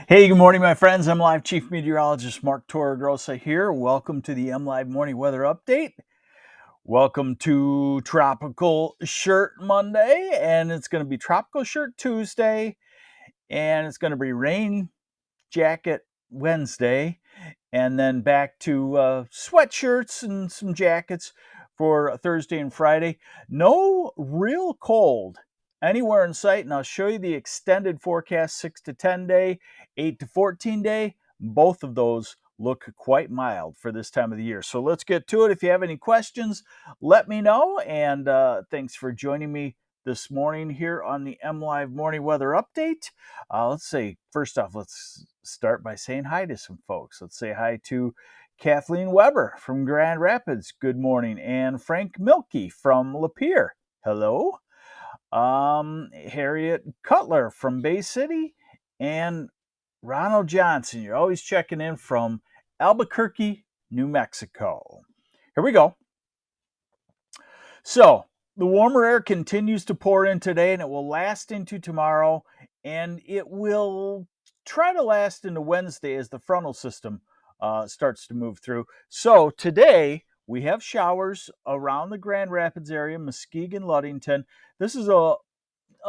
Hey, good morning, my friends. I'm Live Chief Meteorologist Mark Torregrossa here. Welcome to the MLive Morning Weather Update. Welcome to Tropical Shirt Monday, and it's going to be Tropical Shirt Tuesday, and it's going to be Rain Jacket Wednesday, and then back to sweatshirts and some jackets for Thursday and Friday. No real cold anywhere in sight, and I'll show you the extended forecast 6 to 10 day, 8 to 14 day. Both of those look quite mild for this time of the year. So let's get to it. If you have any questions, let me know. And thanks for joining me this morning here on the MLive Morning Weather Update. Let's say, first off, let's start by saying hi to some folks. Let's say hi to Kathleen Weber from Grand Rapids. Good morning. And Frank Milkey from Lapeer. Hello. Harriet Cutler from Bay City. And Ronald Johnson. You're always checking in from Albuquerque, New Mexico. Here we go. So, the warmer air continues to pour in today, and it will last into tomorrow, and it will try to last into Wednesday as the frontal system starts to move through. So, today we have showers around the Grand Rapids area, Muskegon, Ludington. This is a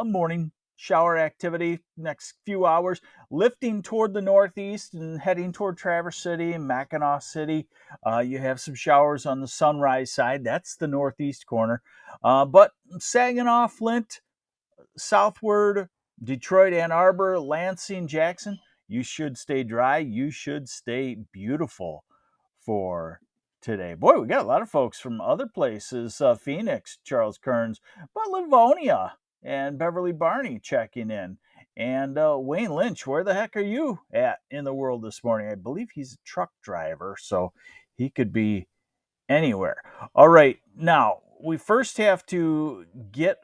morning shower activity next few hours, lifting toward the northeast and heading toward Traverse City and Mackinac City. You have some showers on the Sunrise side. That's the northeast corner. But Saginaw, Flint, southward, Detroit, Ann Arbor, Lansing, Jackson, you should stay dry. You should stay beautiful for today. Boy, we got a lot of folks from other places, Phoenix, Charles Kearns, but Livonia and Beverly Barney checking in. And Wayne Lynch, where the heck are you at in the world this morning? I believe he's a truck driver, so he could be anywhere. All right, now we first have to get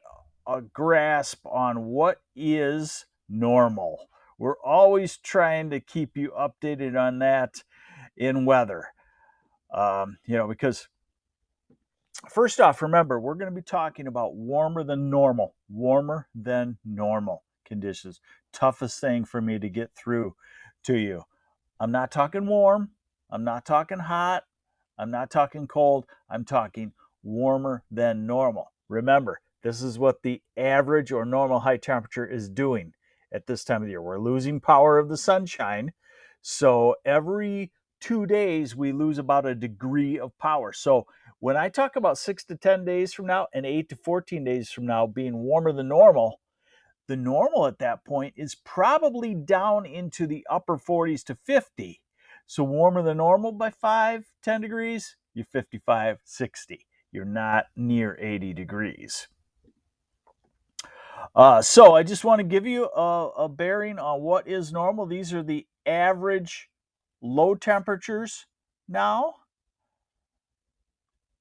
a grasp on what is normal. We're always trying to keep you updated on that in weather. Because first off, remember, we're going to be talking about warmer than normal conditions. Toughest thing for me to get through to you. I'm not talking warm. I'm not talking hot. I'm not talking cold. I'm talking warmer than normal. Remember, this is what the average or normal high temperature is doing at this time of the year. We're losing power of the sunshine. So every 2 days, we lose about a degree of power. So when I talk about 6 to 10 days from now and 8 to 14 days from now being warmer than normal, the normal at that point is probably down into the upper 40s to 50. So warmer than normal by 5-10 degrees, you're 55, 60. You're not near 80 degrees. So I just want to give you a bearing on what is normal. These are the average low temperatures now.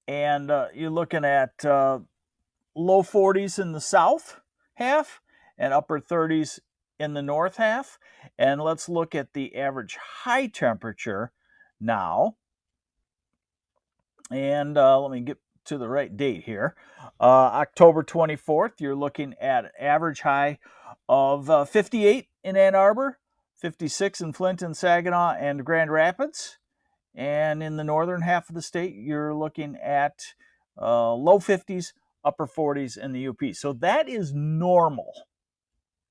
And you're looking at low 40s in the south half and upper 30s in the north half. And let's look at the average high temperature now. And let me get to the right date here. October 24th, you're looking at an average high of 58 in Ann Arbor, 56 in Flint and Saginaw and Grand Rapids. And in the northern half of the state, you're looking at low 50s, upper 40s in the UP. So that is normal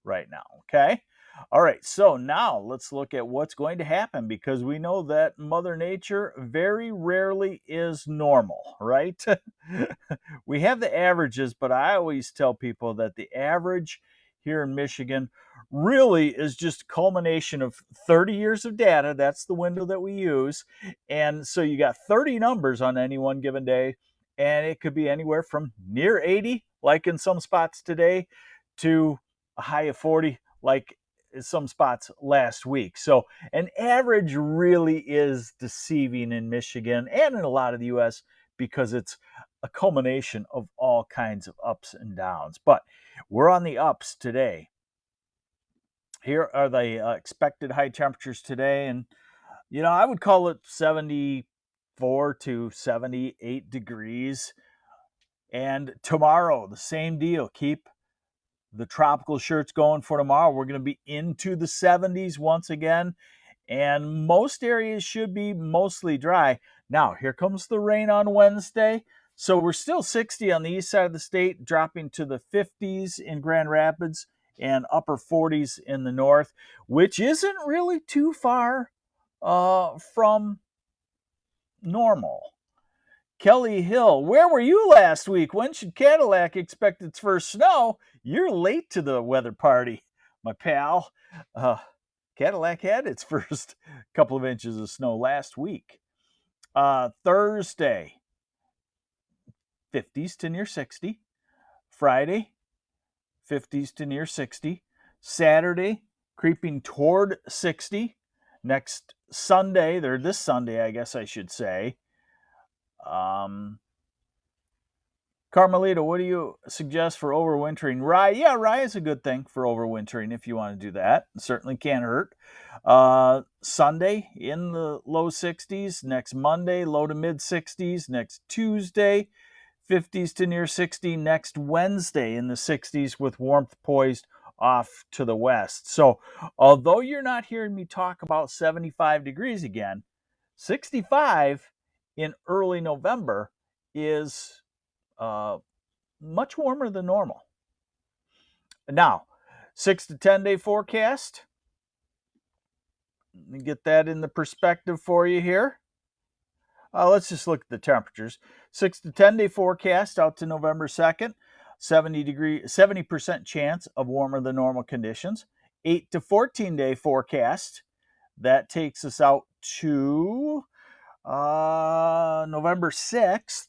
right now, okay? All right, so now let's look at what's going to happen, because we know that Mother Nature very rarely is normal, right? We have the averages, but I always tell people that the average here in Michigan really is just a culmination of 30 years of data. That's the window that we use. And so you got 30 numbers on any one given day, and it could be anywhere from near 80, like in some spots today, to a high of 40, like some spots last week. So an average really is deceiving in Michigan and in a lot of the US, because it's a culmination of all kinds of ups and downs. But we're on the ups today. Here are the expected high temperatures today. And, I would call it 74 to 78 degrees. And tomorrow, the same deal. Keep the tropical shirts going for tomorrow. We're going to be into the 70s once again, and most areas should be mostly dry. Now, here comes the rain on Wednesday. So we're still 60 on the east side of the state, dropping to the 50s in Grand Rapids and upper 40s in the north, which isn't really too far from normal. Kelly Hill, where were you last week? When should Cadillac expect its first snow? You're late to the weather party, my pal. Cadillac had its first couple of inches of snow last week. Thursday, 50s to near 60. Friday, 50s to near 60. Saturday, creeping toward 60. Next Sunday, or this Sunday, I guess I should say. Carmelita, what do you suggest for overwintering? Rye, yeah, rye is a good thing for overwintering if you want to do that. It certainly can't hurt. Sunday in the low 60s. Next Monday, low to mid 60s. Next Tuesday, 50s to near 60. Next Wednesday in the 60s with warmth poised off to the west. So although you're not hearing me talk about 75 degrees again, 65 in early November is much warmer than normal. Now, 6 to 10 day forecast. Let me get that in the perspective for you here. Let's just look at the temperatures. 6 to 10 day forecast out to November 2nd. 70% chance of warmer than normal conditions. 8 to 14 day forecast. That takes us out to November 6th.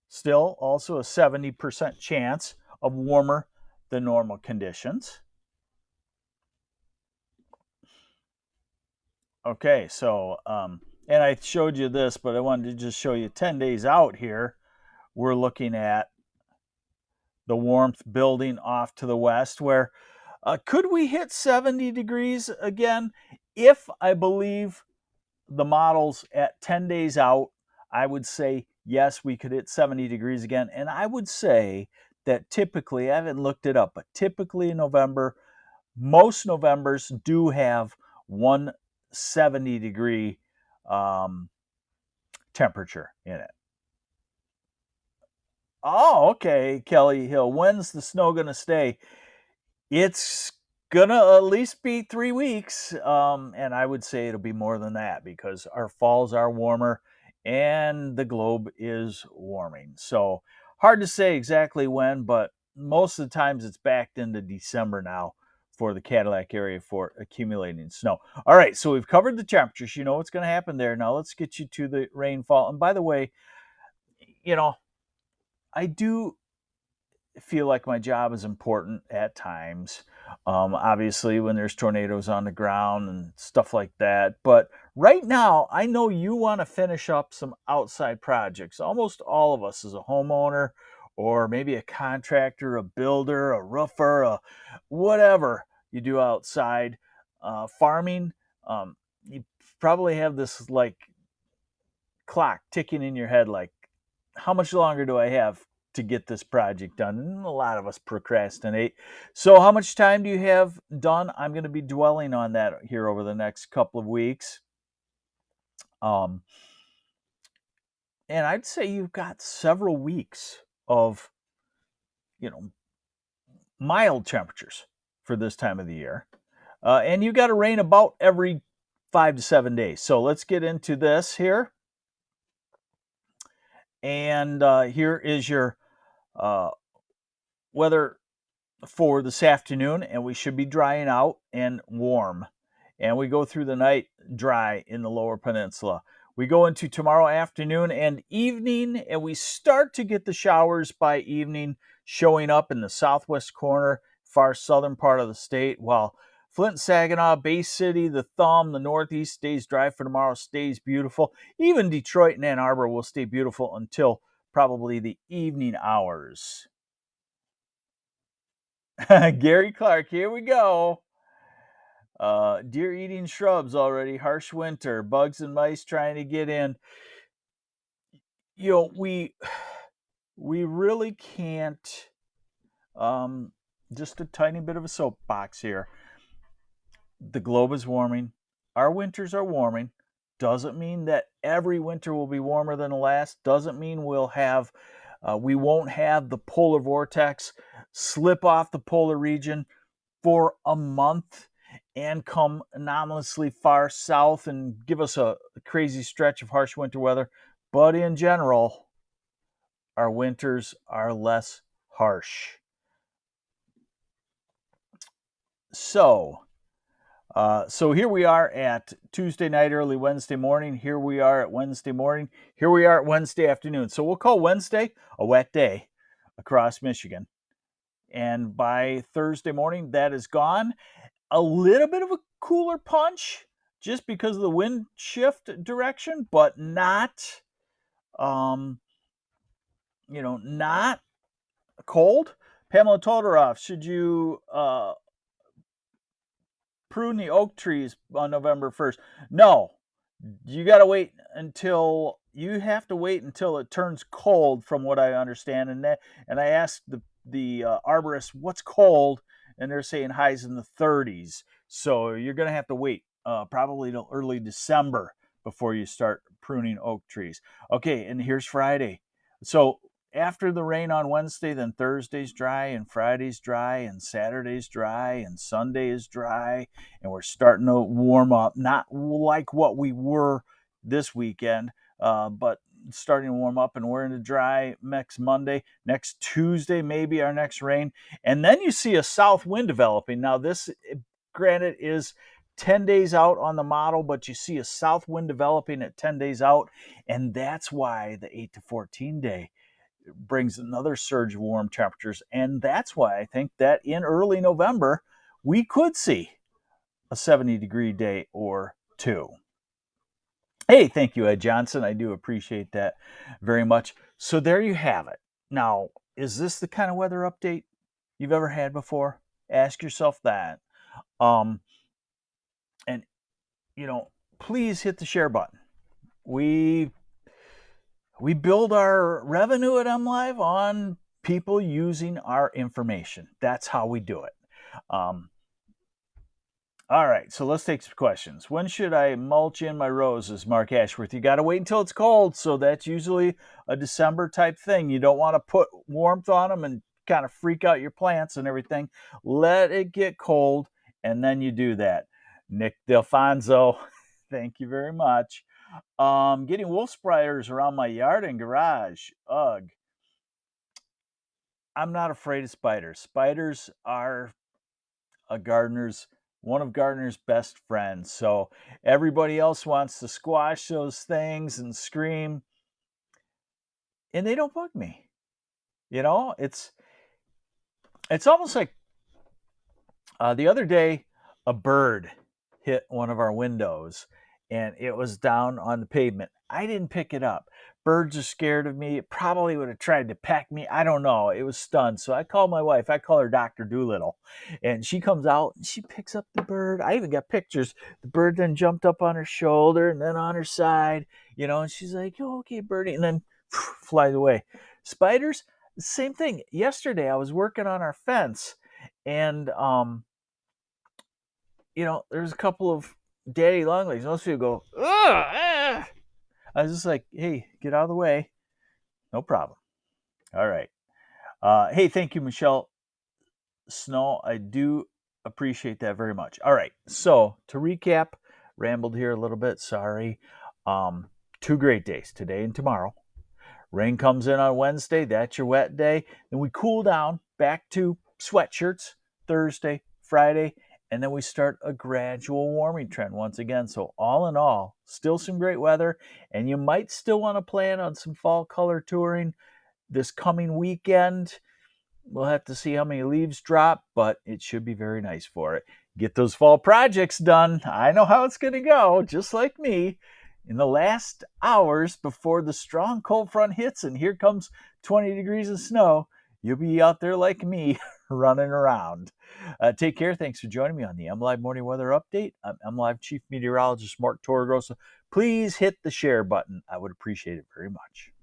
Still also a 70% chance of warmer than normal conditions. Okay, so, and I showed you this, but I wanted to just show you 10 days out here. We're looking at the warmth building off to the west, where could we hit 70 degrees again? If I believe the models at 10 days out, I would say, yes, we could hit 70 degrees again. And I would say that typically, I haven't looked it up, but typically in November, most Novembers do have 170 degree temperature in it. Oh, okay, Kelly Hill. When's the snow going to stay? It's going to at least be 3 weeks. And I would say it'll be more than that because our falls are warmer and the globe is warming. So hard to say exactly when, but most of the times it's backed into December now for the Cadillac area for accumulating snow. All right, so we've covered the temperatures. You know what's going to happen there. Now let's get you to the rainfall. And by the way, I do feel like my job is important at times. Obviously, when there's tornadoes on the ground and stuff like that. But right now, I know you want to finish up some outside projects. Almost all of us as a homeowner or maybe a contractor, a builder, a roofer, whatever you do outside. Farming, you probably have this like clock ticking in your head like, how much longer do I have to get this project done? And a lot of us procrastinate. So how much time do you have done? I'm going to be dwelling on that here over the next couple of weeks. And I'd say you've got several weeks of, mild temperatures for this time of the year. And you got to rain about every 5 to 7 days. So let's get into this here. And here is your weather for this afternoon, and we should be drying out and warm. And we go through the night dry in the lower peninsula. We go into tomorrow afternoon and evening, and we start to get the showers by evening showing up in the southwest corner, far southern part of the state, while Flint, Saginaw, Bay City, the Thumb, the Northeast stays dry for tomorrow, stays beautiful. Even Detroit and Ann Arbor will stay beautiful until probably the evening hours. Gary Clark, here we go. Deer eating shrubs already, harsh winter, bugs and mice trying to get in. We really can't just a tiny bit of a soapbox here. The globe is warming. Our winters are warming. Doesn't mean that every winter will be warmer than the last. Doesn't mean we won't have the polar vortex slip off the polar region for a month and come anomalously far south and give us a crazy stretch of harsh winter weather. But in general, our winters are less harsh. So here we are at Tuesday night, early Wednesday morning. Here we are at Wednesday morning. Here we are at Wednesday afternoon. So we'll call Wednesday a wet day across Michigan. And by Thursday morning, that is gone. A little bit of a cooler punch just because of the wind shift direction, but not, not cold. Pamela Todoroff, should you prune the oak trees on November 1st? No, you got to wait until it turns cold, from what I understand. And I asked the arborist what's cold, and they're saying highs in the 30s. So you're going to have to wait probably till early December before you start pruning oak trees. Okay, and here's Friday. So after the rain on Wednesday, then Thursday's dry, and Friday's dry, and Saturday's dry, and Sunday is dry, and we're starting to warm up. Not like what we were this weekend, but starting to warm up, and we're in the dry next Monday. Next Tuesday, maybe our next rain. And then you see a south wind developing. Now, this, granted, is 10 days out on the model, but you see a south wind developing at 10 days out, and that's why the 8 to 14 day brings another surge of warm temperatures. And that's why I think that in early November, we could see a 70-degree day or two. Hey, thank you, Ed Johnson. I do appreciate that very much. So there you have it. Now, is this the kind of weather update you've ever had before? Ask yourself that. And, please hit the share button. We build our revenue at MLive on people using our information. That's how we do it. All right, so let's take some questions. When should I mulch in my roses, Mark Ashworth? You got to wait until it's cold, so that's usually a December type thing. You don't want to put warmth on them and kind of freak out your plants and everything. Let it get cold, and then you do that. Nick Delfonso, thank you very much. Getting wolf spiders around my yard and garage. Ugh. I'm not afraid of spiders. Spiders are one of gardener's best friends. So everybody else wants to squash those things and scream, and they don't bug me. It's almost like the other day a bird hit one of our windows, and it was down on the pavement. I didn't pick it up. Birds are scared of me. It probably would have tried to peck me. I don't know. It was stunned. So I called my wife. I call her Dr. Doolittle. And she comes out and she picks up the bird. I even got pictures. The bird then jumped up on her shoulder and then on her side, and she's like, "Oh, okay, birdie," and then flies away. Spiders, same thing. Yesterday I was working on our fence, and there's a couple of daddy longlegs. Most people go, "Ugh, ah." I was just like, "Hey, get out of the way." No problem. All right. Hey, thank you, Michelle Snow. I do appreciate that very much. All right. So to recap, rambled here a little bit. Sorry. 2 great days, today and tomorrow. Rain comes in on Wednesday. That's your wet day. Then we cool down back to sweatshirts Thursday, Friday, and then we start a gradual warming trend once again. So all in all, still some great weather, and you might still want to plan on some fall color touring this coming weekend. We'll have to see how many leaves drop, but it should be very nice for it. Get those fall projects done. I know how it's going to go, just like me. In the last hours before the strong cold front hits and here comes 20 degrees of snow, you'll be out there like me running around. Take care. Thanks for joining me on the MLive Morning Weather Update. I'm MLive Chief Meteorologist Mark Torregrossa. Please hit the share button. I would appreciate it very much.